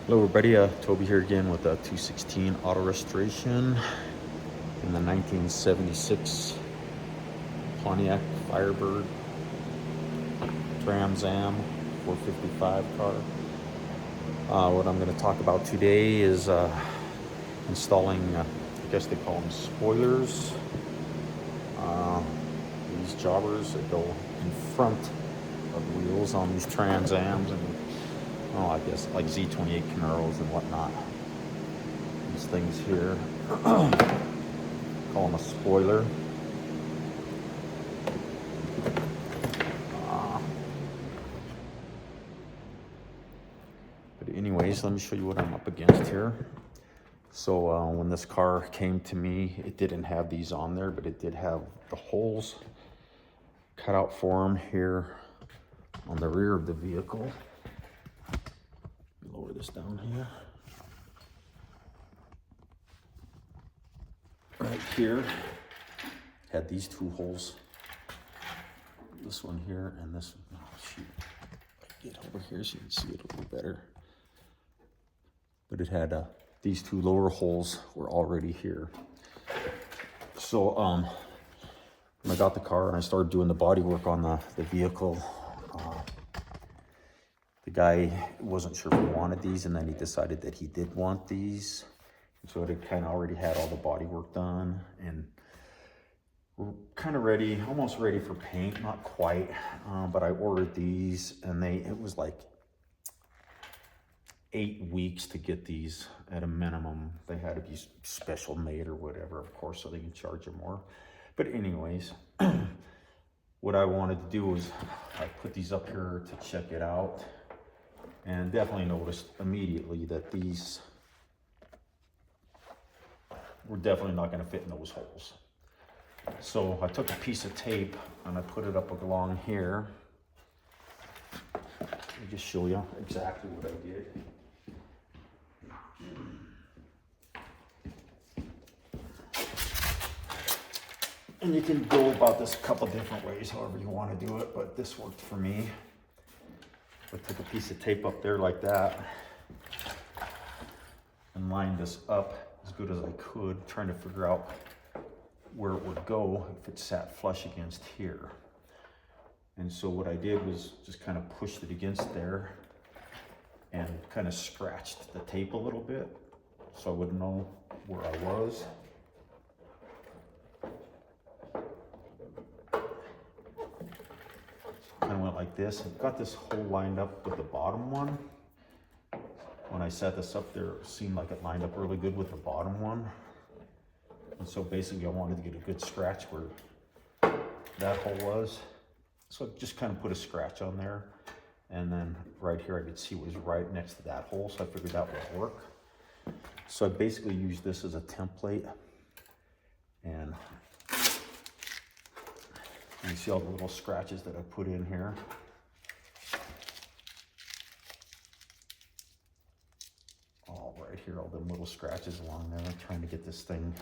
Hello everybody, Toby here again with a 216 auto restoration in the 1976 Pontiac Firebird Trans Am 455 car. What I'm going to talk about today is installing, I guess they call them spoilers. These jobbers that go in front of wheels on these Trans Ams and I guess like Z28 Camaros and whatnot. These things here, call them a spoiler. But anyways, let me show you what I'm up against here. So when this car came to me, it didn't have these on there, but it did have the holes cut out for them here on the rear of the vehicle. Lower this down here. Right here, had these two holes. This one here and this one. Oh shoot, get over here so you can see it a little better. But it had these two lower holes were already here. So when I got the car and I started doing the body work on the vehicle, the guy wasn't sure if he wanted these, and then he decided that he did want these. So it kind of already had all the body work done, and we're kind of ready, almost ready for paint, not quite, but I ordered these, and it was like 8 weeks to get these at a minimum. They had to be special made or whatever, of course, so they can charge you more. But anyways, what I wanted to do was I put these up here to check it out, and definitely noticed immediately that these were definitely not going to fit in those holes. So I took a piece of tape and I put it up along here. Let me just show you exactly what I did. And you can go about this a couple different ways, however you want to do it, but this worked for me. I took a piece of tape up there like that and lined this up as good as I could, trying to figure out where it would go if it sat flush against here. And so what I did was just kind of pushed it against there and kind of scratched the tape a little bit so I would know where I was. Kind of went like this. I've got this hole lined up with the bottom one. When I set this up there, it seemed like it lined up really good with the bottom one. And so basically I wanted to get a good scratch where that hole was. So I just kind of put a scratch on there. And then right here I could see it was right next to that hole, so I figured that would work. So I basically used this as a template. And you see all the little scratches that I put in here. All right here, all them little scratches along there. I'm trying to get this thing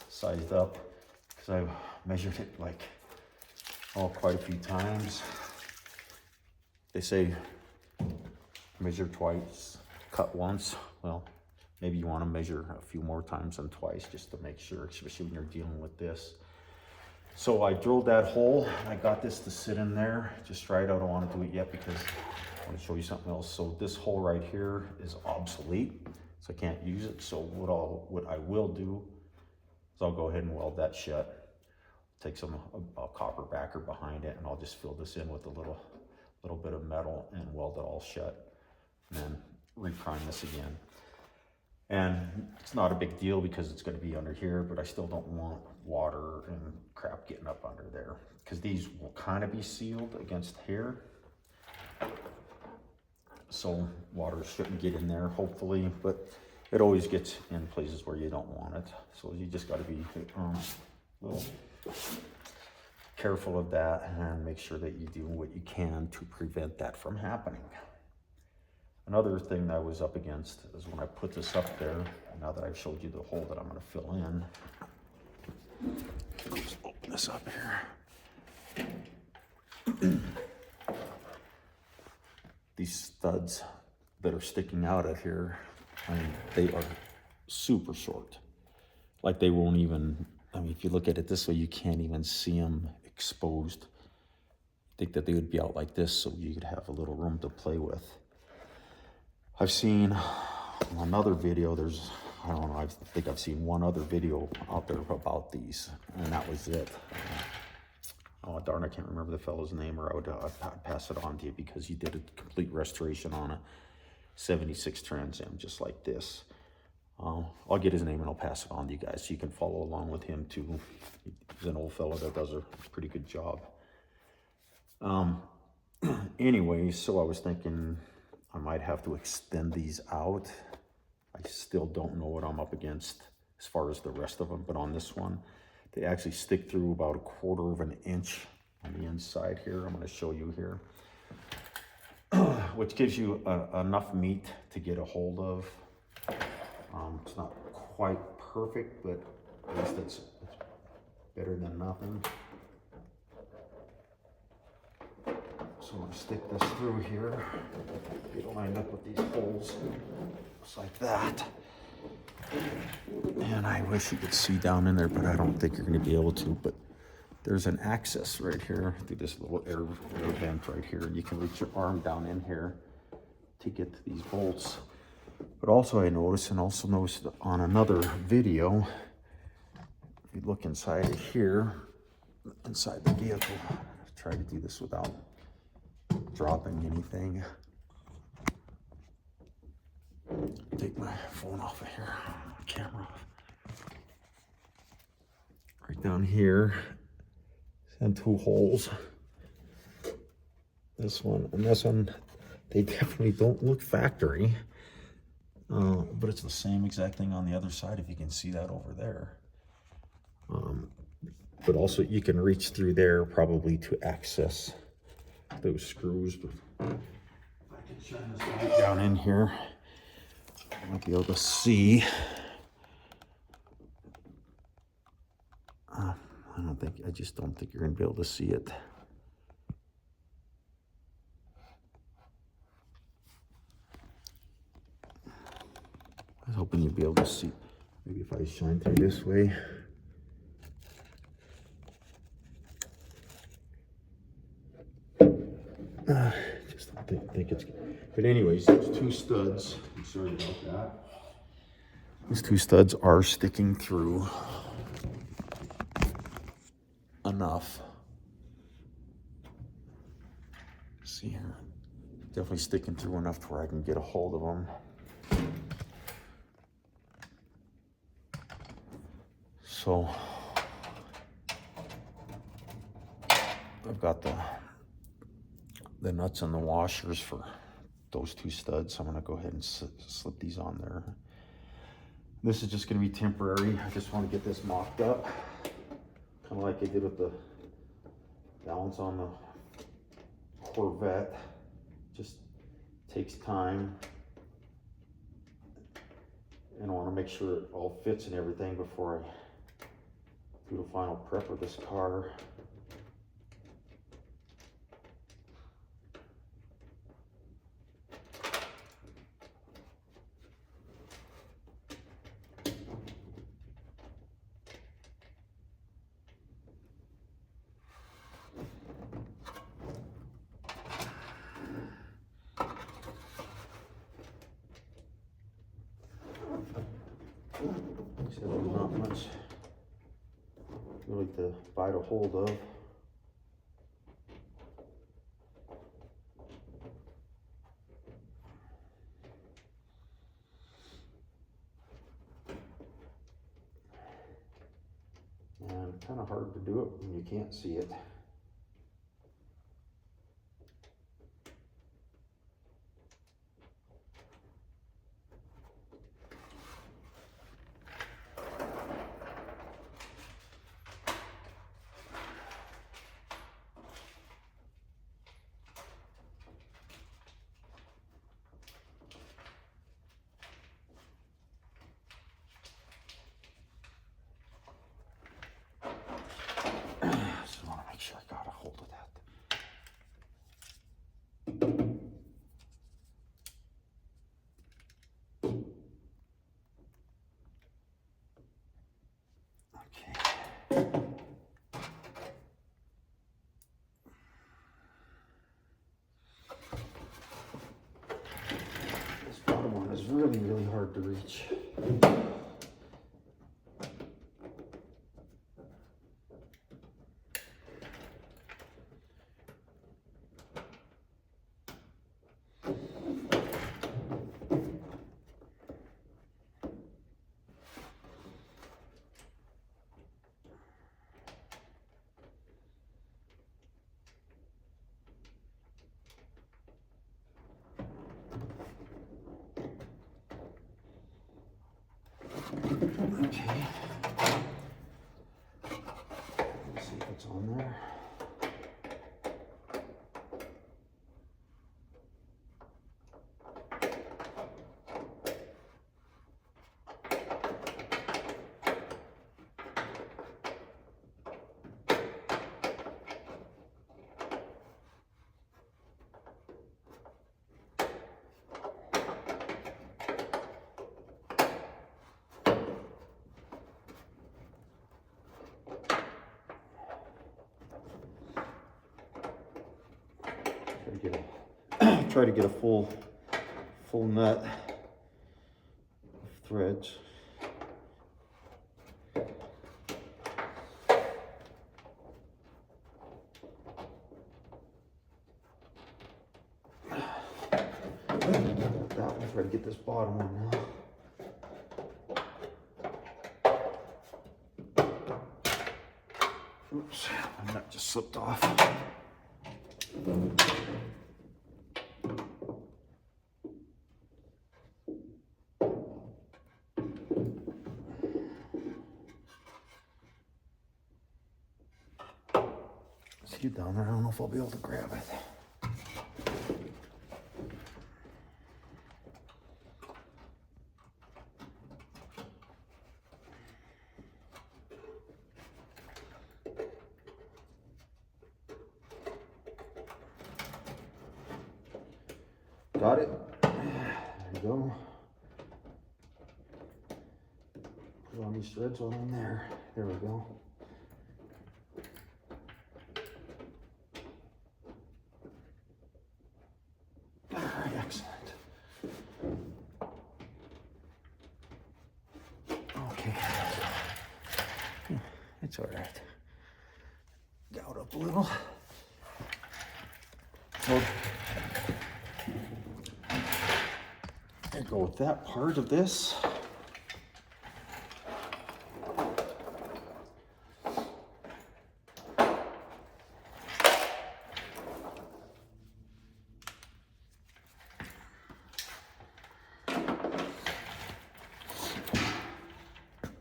sized up because I measured it like, quite a few times. They say measure twice, cut once. Well, maybe you want to measure a few more times than twice just to make sure, especially when you're dealing with this. So I drilled that hole. I got this to sit in there just right. I don't want to do it yet because I want to show you something else. So this hole right here is obsolete, so I can't use it. So what I will do is I'll go ahead and weld that shut. Take some copper backer behind it, and I'll just fill this in with a little bit of metal and weld it all shut, and then reprime this again. And it's not a big deal because it's going to be under here, but I still don't want water and crap getting up under there because these will kind of be sealed against here. So water shouldn't get in there, hopefully, but it always gets in places where you don't want it. So you just got to be a little careful of that and make sure that you do what you can to prevent that from happening. Another thing that I was up against is when I put this up there, now that I've showed you the hole that I'm going to fill in, let's open this up here. These studs that are sticking out at here, I mean, they are super short. Like they won't even, I mean, if you look at it this way, you can't even see them exposed. I think that they would be out like this so you could have a little room to play with. I've seen another video, I don't know, I think I've seen one other video out there about these, and that was it. Oh darn, I can't remember the fellow's name, or I'd pass it on to you, because he did a complete restoration on a 76 Trans Am just like this. I'll get his name and I'll pass it on to you guys so you can follow along with him too. He's an old fellow that does a pretty good job. Anyway, so I was thinking I might have to extend these out. I still don't know what I'm up against as far as the rest of them, but on this one, they actually stick through about 1/4 of an inch on the inside here. I'm going to show you here, which gives you enough meat to get a hold of. It's not quite perfect, but at least it's better than nothing. So I'm going to stick this through here. It'll line up with these holes, just like that. And I wish you could see down in there, but I don't think you're going to be able to. But there's an access right here through this little air vent right here. You can reach your arm down in here to get to these bolts. But also I noticed, and also noticed on another video, if you look inside of here, inside the vehicle, try to do this without dropping anything. Take my phone off of here, camera off. Right down here, and 2 holes. This one and this one, they definitely don't look factory. But it's the same exact thing on the other side, if you can see that over there. But also you can reach through there probably to access those screws. But if I can shine this light down in here, I might be able to see. I just don't think you're gonna be able to see it. I was hoping you'd be able to see. Maybe if I shine through this way. Just don't think it's good. But anyways, there's 2 studs. I'm sorry about that. These 2 studs are sticking through enough. See here, definitely sticking through enough to where I can get a hold of them. So I've got the nuts and the washers for those 2 studs. So I'm going to go ahead and slip these on there. This is just going to be temporary. I just want to get this mocked up, kind of like I did with the balance on the Corvette. Just takes time, and I want to make sure it all fits and everything before I do the final prep of this car. So there's not much really to bite a hold of. And kind of hard to do it when you can't see it. really, really hard to reach. Okay. Let's see what's on there. Try to get a full nut of threads. That one, try to get this bottom one now. Oops, my nut just slipped off. See it down there, I don't know if I'll be able to grab it. Got it. There you go. Put on these threads all in there. There we go. Excellent. Okay. It's all right. Gout up a little. So, I go with that part of this.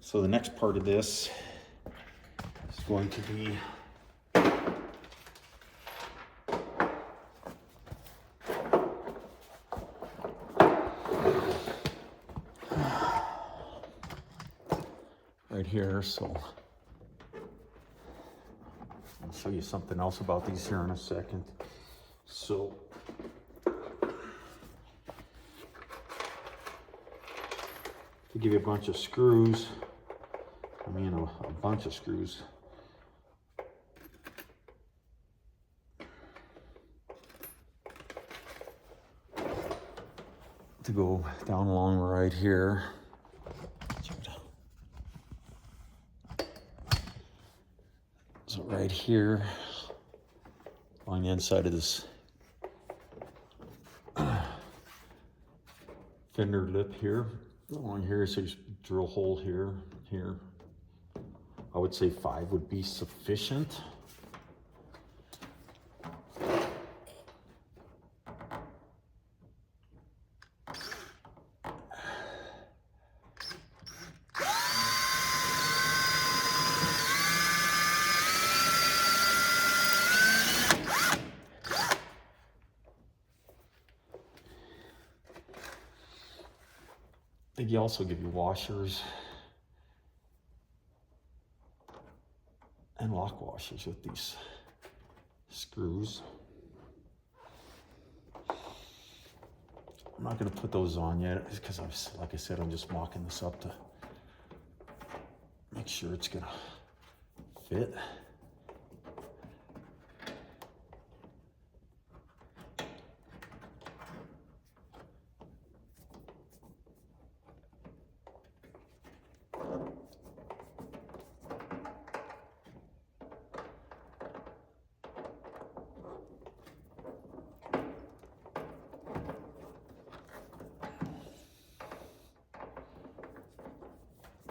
So the next part of this is going to be right here. So I'll show you something else about these here in a second. So to give you a bunch of screws, I mean a bunch of screws. To go down along right here. So right here, on the inside of this fender lip here, along here, so you drill a hole here, here. I would say 5 would be sufficient. They also give you washers and lock washers with these screws. I'm not going to put those on yet because like I said, I'm just mocking this up to make sure it's going to fit.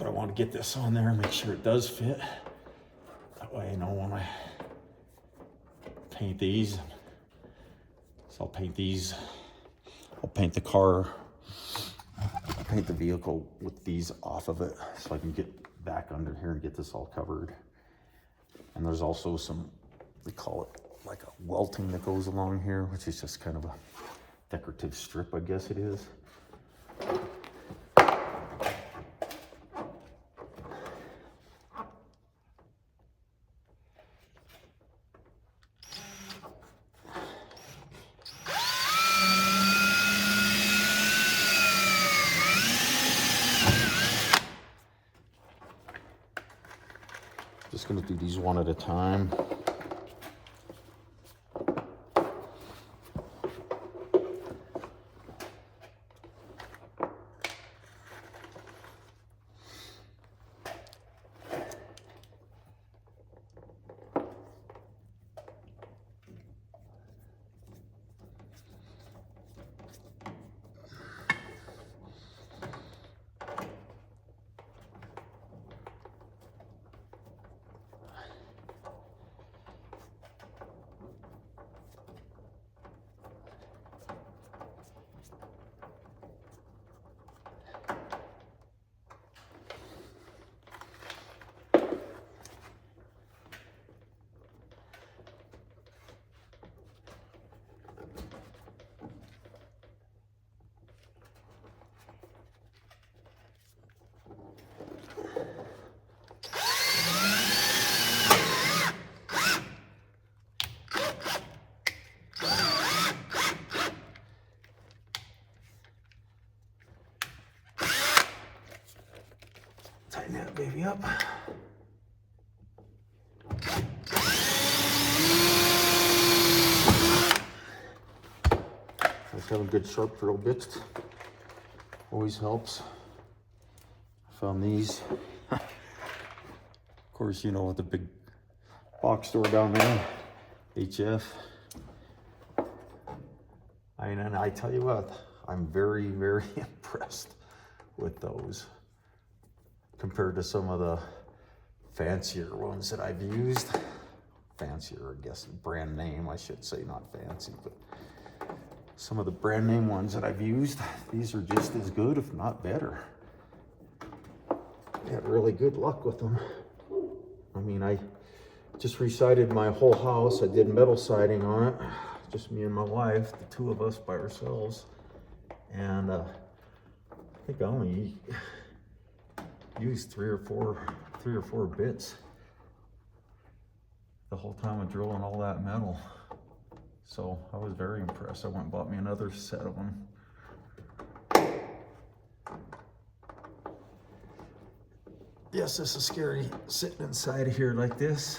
But I want to get this on there and make sure it does fit. That way I know when I paint these. So I'll paint these. I'll paint the car. I'll paint the vehicle with these off of it so I can get back under here and get this all covered. And there's also some, we call it like a welting that goes along here, which is just kind of a decorative strip, I guess it is. Just gonna do these one at a time. Tighten that baby up. Just having good sharp drill bits always helps. I found these. Of course, you know, at the big box store down there, HF. And I tell you what, I'm very, very impressed with those compared to some of the fancier ones that I've used. Fancier, I guess, brand name, I should say, not fancy, but some of the brand name ones that I've used, these are just as good, if not better. I had really good luck with them. I mean, I just resided my whole house. I did metal siding on it, just me and my wife, the two of us by ourselves. And I think I only used three or four bits the whole time of drilling all that metal. So I was very impressed. I went and bought me another set of them. Yes, this is scary sitting inside of here like this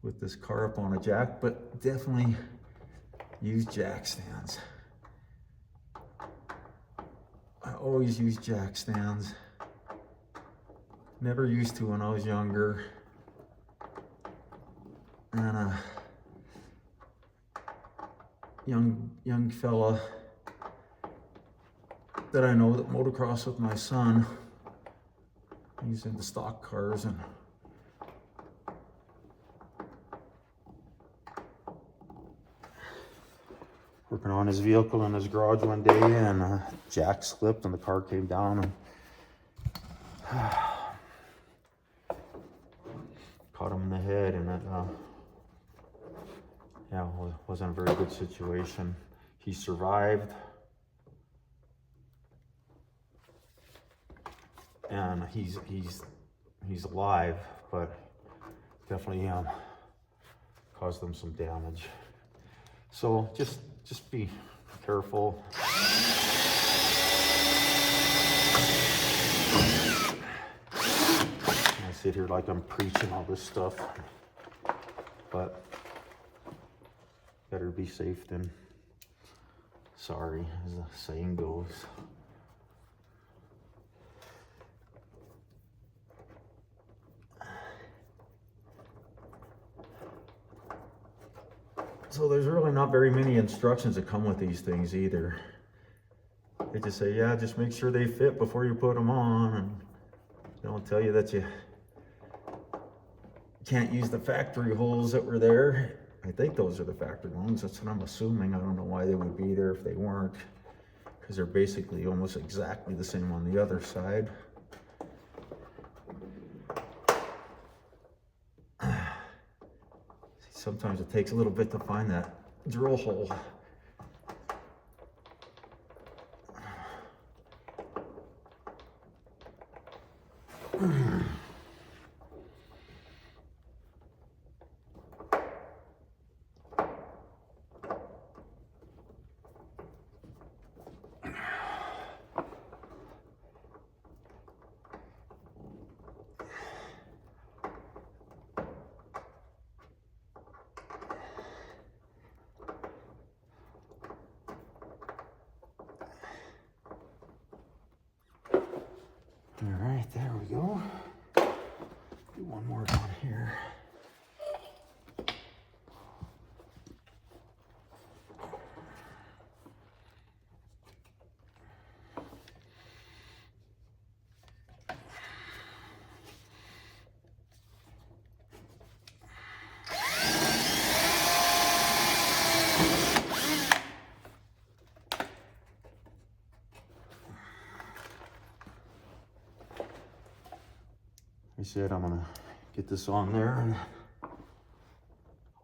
with this car up on a jack, but definitely use jack stands. I always use jack stands. Never used to when I was younger. And a young fella that I know that motocross with my son. He's into stock cars and working on his vehicle in his garage one day, and a jack slipped and the car came down and caught him in the head, and it yeah, wasn't a very good situation. He survived, and he's alive, but definitely caused them some damage. So just be careful. I sit here like I'm preaching all this stuff, but better be safe than sorry, as the saying goes. So there's really not very many instructions that come with these things either. They just say, yeah, just make sure they fit before you put them on. And They don't tell you that you can't use the factory holes that were there. I think those are the factory ones. That's what I'm assuming. I don't know why they would be there if they weren't, because they're basically almost exactly the same on the other side. Sometimes it takes a little bit to find that drill hole. All right, there we go. Do one more down here. I said I'm gonna get this on there and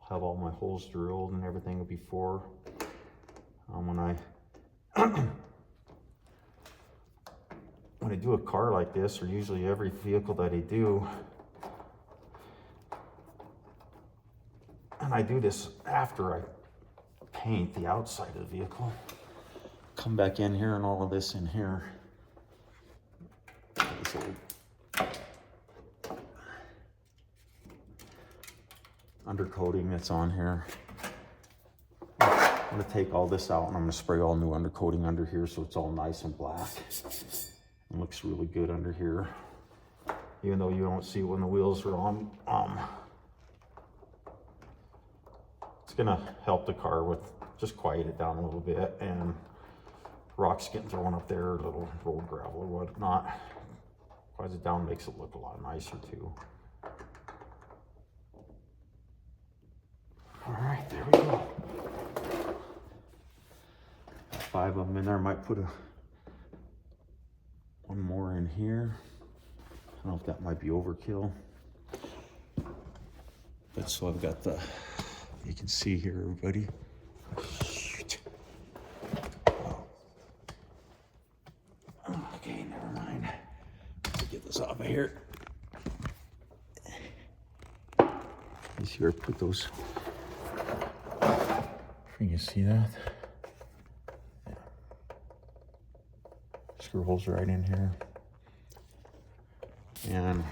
have all my holes drilled and everything before when I when I do a car like this, or usually every vehicle that I do, and I do this after I paint the outside of the vehicle. Come back in here and all of this in here. This old undercoating that's on here. I'm gonna take all this out and I'm gonna spray all new undercoating under here so it's all nice and black. It looks really good under here, even though you don't see it when the wheels are on. It's gonna help the car with just quiet it down a little bit, and rocks getting thrown up there, little road gravel or whatnot. Quiets it down, makes it look a lot nicer too. All right, there we go. 5 of them in there. I might put one more in here. I don't know if that might be overkill. But so I've got the, you can see here, everybody. Shoot. Oh. Okay, never mind. Let's get this off of here. You see where I put those? Can you see that? Yeah. Screw holes right in here. And